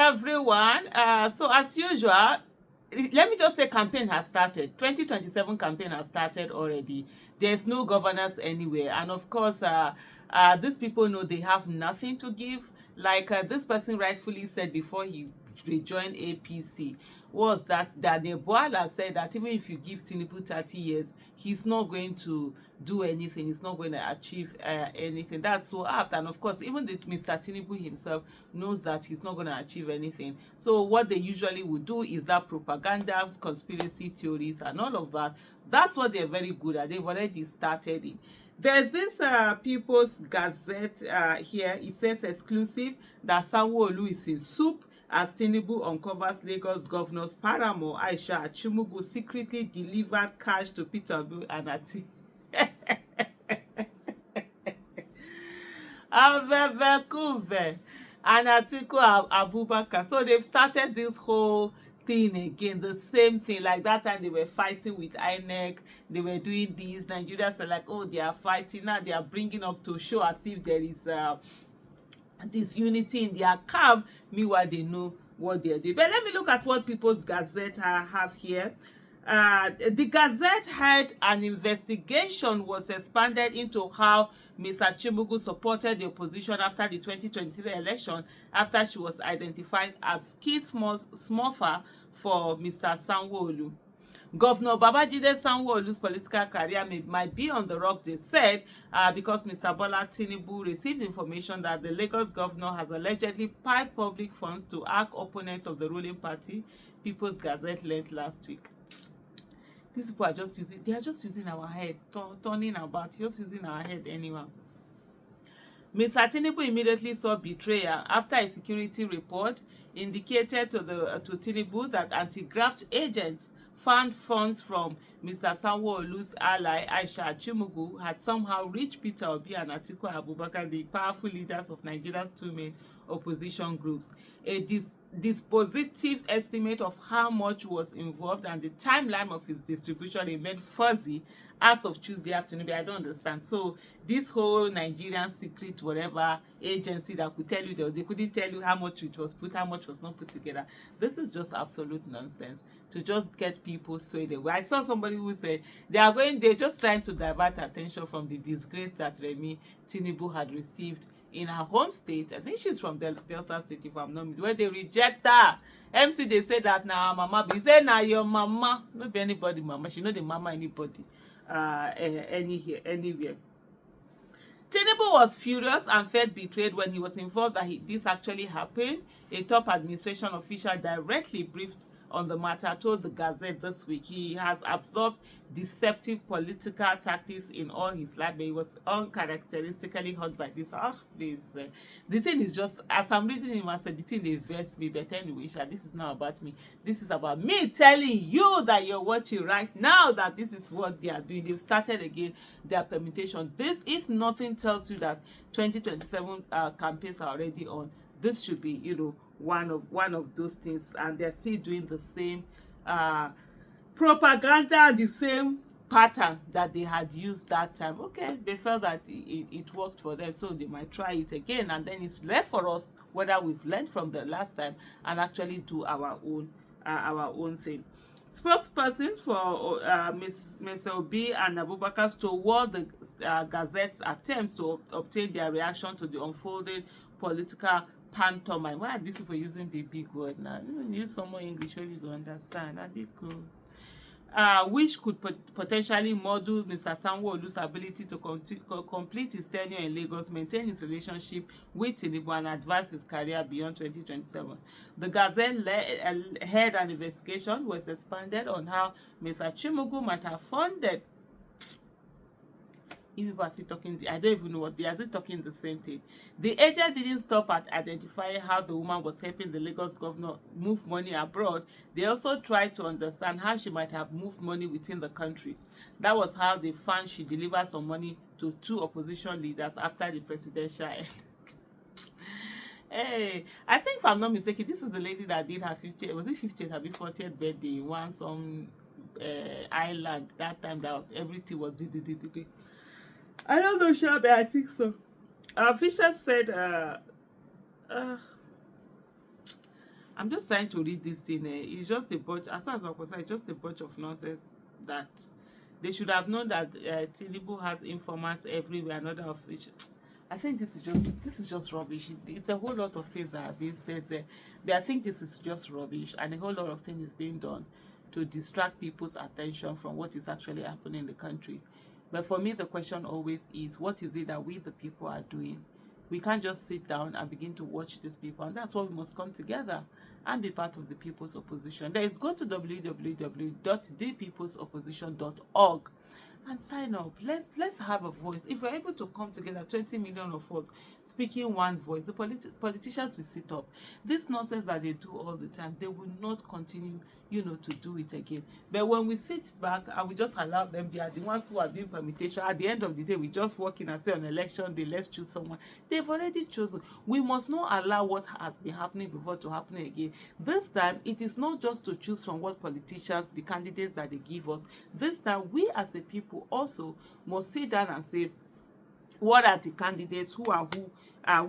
everyone. So as usual, let me just say campaign has started. 2027 campaign has started already. There's no governance anywhere. And of course, these people know they have nothing to give. Like this person rightfully said before he rejoined APC, was that the Boala said that even if you give Tinubu 30 years, he's not going to do anything. He's not going to achieve anything. That's so apt. And of course, even Mr. Tinubu himself knows that he's not going to achieve anything. So what they usually would do is that propaganda, conspiracy theories, and all of that. That's what they're very good at. They've already started it. There's this People's Gazette here. It says exclusive that SANWO-OLU is in soup as Tinubu uncovers Lagos governor's paramour Aisha Achimugu secretly delivered cash to Peter Obi and Ati. Avevekuve and Atiku Abubakar. So they've started this whole thing again, the same thing. Like that time they were fighting with INEC, they were doing this. Nigerians are like, oh, they are fighting. Now they are bringing up to show as if there is this unity in their camp. Meanwhile, they know what they're doing. But let me look at what People's Gazette have here. The Gazette had an investigation was expanded into how Ms. Achimugu supported the opposition after the 2023 election after she was identified as key smurfer for Mr. SANWO-OLU. Governor Babajide Sanwo-Olu's political career might be on the rock, they said, because Mr. Bola Tinubu received information that the Lagos governor has allegedly piped public funds to arc opponents of the ruling party, People's Gazette learned last week. These people are just using our head, turning about, just using our head anyway. Mr. Tinubu immediately saw betrayal after a security report indicated to Tinubu that anti-graft agents found funds from Mr. Sanwo-Olu's ally Aisha Achimugu had somehow reached Peter Obi and Atiku Abubakar, the powerful leaders of Nigeria's two main opposition groups. A dispositive estimate of how much was involved and the timeline of its distribution remained fuzzy as of Tuesday afternoon. But I don't understand. So this whole Nigerian secret whatever agency that could tell you that they couldn't tell you how much it was put, how much was not put together. This is just absolute nonsense to just get people swayed away. I saw somebody who said they're just trying to divert attention from the disgrace that Remi Tinubu had received in her home state. I think she's from Delta State, if I'm not mistaken, where they reject her. MC, they say that now mama, be say now your mama, not be anybody mama, she know the mama anybody anywhere. Tinubu was furious and felt betrayed when he was informed that this actually happened. A top administration official directly briefed on the matter told the Gazette this week he has absorbed deceptive political tactics in all his life, but he was uncharacteristically hurt by this. Please. The thing is just, as I'm reading him, I said, the thing they vex me, but anyway, this is not about me. This is about me telling you that you're watching right now that this is what they are doing. They've started again their permutation. This, if nothing tells you that 2027 campaigns are already on, this should be, one of those things, and they're still doing the same propaganda, the same pattern that they had used that time. Okay, they felt that it worked for them, so they might try it again, and then it's left for us whether we've learned from the last time and actually do our own thing. Spokespersons for Mr. Obi and Abubakar stonewalled the Gazette's attempts to obtain their reaction to the unfolding political pantomime. Why are these people using the big word now? Use some more English where we go understand. That'd be cool. Which could potentially model Mr. Sanwo-Olu's ability to complete his tenure in Lagos, maintain his relationship with Tinubu, and advance his career beyond 2027. The Gazette heard an investigation was expanded on how Mr. Achimugu might have funded. If people are still talking, I don't even know what they are still talking the same thing. The agent didn't stop at identifying how the woman was helping the Lagos governor move money abroad. They also tried to understand how she might have moved money within the country. That was how they found she delivered some money to two opposition leaders after the presidential election. Hey, I think if I'm not mistaken, this is the lady that did her 50th, was it 50th or 40th birthday in some island that time that everything was did. I don't know, sure, but I think so. Officials said I'm just trying to read this thing. It's just a bunch, as far as I'm concerned, it's just a bunch of nonsense that they should have known that Tinubu has informants everywhere, another of which I think this is just rubbish. It's a whole lot of things that are being said there. But I think this is just rubbish, and a whole lot of things is being done to distract people's attention from what is actually happening in the country. But for me, the question always is, what is it that we, the people, are doing? We can't just sit down and begin to watch these people, and that's why we must come together and be part of the people's opposition. There is, go to www.thepeoplesopposition.org and sign up. Let's have a voice. If we're able to come together, 20 million of us speaking one voice, the politicians will sit up. This nonsense that they do all the time, they will not continue, to do it again. But when we sit back and we just allow them, they are the ones who are doing permutation. At the end of the day, we just walk in and say on election day, let's choose someone. They've already chosen. We must not allow what has been happening before to happen again. This time, it is not just to choose from what politicians, the candidates that they give us. This time, we as a people also must sit down and say, what are the candidates, who and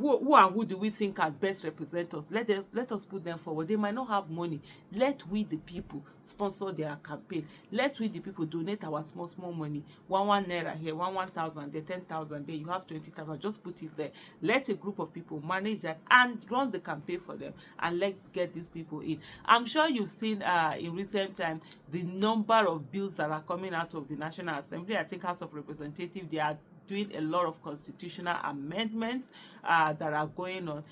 who do we think can best represent us? Let us put them forward. They might not have money. Let we the people sponsor their campaign. Let we the people donate our small money. One naira here, 1,000 there, 10,000 there. You have 20,000. Just put it there. Let a group of people manage that and run the campaign for them. And let's get these people in. I'm sure you've seen in recent time the number of bills that are coming out of the National Assembly. I think House of Representatives, they are doing a lot of constitutional amendments that are going on.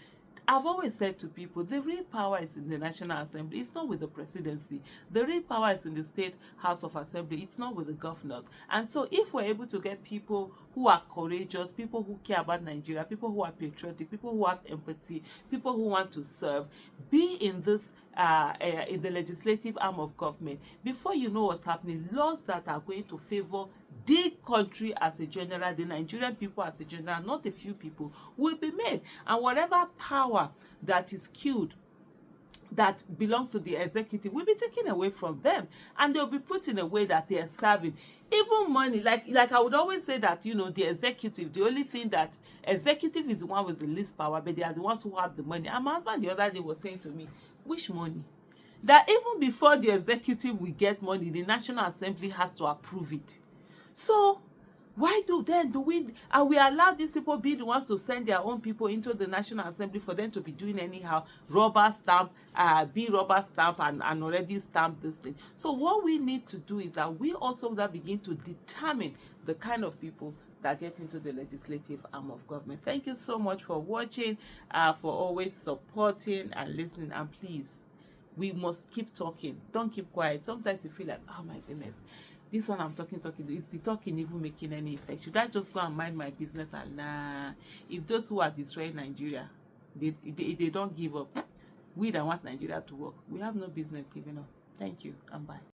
I've always said to people, the real power is in the National Assembly. It's not with the presidency. The real power is in the State House of Assembly. It's not with the governors. And so if we're able to get people who are courageous, people who care about Nigeria, people who are patriotic, people who have empathy, people who want to serve, be in this in the legislative arm of government, before you know what's happening, laws that are going to favor the country as a general, the Nigerian people as a general, not a few people, will be made. And whatever power that is killed, that belongs to the executive, will be taken away from them, and they'll be put in a way that they are serving. Even money, like I would always say that, the executive, the only thing that executive is the one with the least power, but they are the ones who have the money. And my husband the other day was saying to me, which money? That even before the executive will get money, the National Assembly has to approve it. So why do we allow these people be the ones to send their own people into the National Assembly for them to be doing anyhow, rubber stamp and already stamp this thing? So what we need to do is that we also that begin to determine the kind of people that get into the legislative arm of government. Thank you so much for watching, for always supporting and listening, and please, we must keep talking. Don't keep quiet. Sometimes you feel like, oh my goodness, this one I'm talking, is the talking even making any effect? Should I just go and mind my business? And nah, if those who are destroying Nigeria, they don't give up, we that want Nigeria to work, we have no business giving up. Thank you and bye.